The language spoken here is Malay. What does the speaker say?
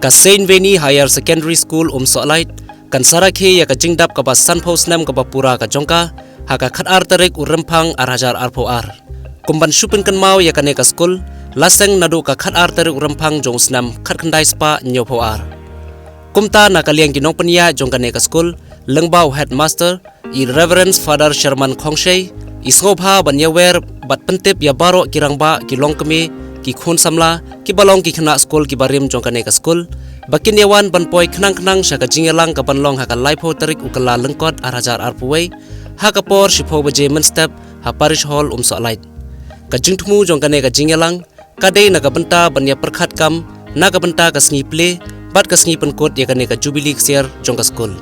ka Saint Vianney Higher Secondary School Umsohlait kan Rakhe ya ka Jingdap Kaba Snem Kaba pura ka jongka haka khatar tarik urempang arhajar arpoar kumban shupin kan mau ya ka ne ka school laseng nadu ka khatar tarik urempang jong Snem khatkandai spa nyopoar kumta na kaliang ginong panya jong ka ne ka school lengbau headmaster I Reverend Father Sherman Khongshay isngobha banyawer bat pentip ya baro kirangba kilong kemi ki khun samla ki balong ki khna school ki barim jong ka ne ka school bakin yawan banpoi khnang syaka jingelang ka banlong haka laipo tarik ukala lengkot arhajar arpuwei haka por shipho baje menstep ha parish hall Umsohlait ka jingthmu jong ka ne ka jingelang ka dei na ka benta banya perkhat kam na ka benta ka sngi ple bat ka sngi penkot ya ka ne ka jubilee ksiar jong ka school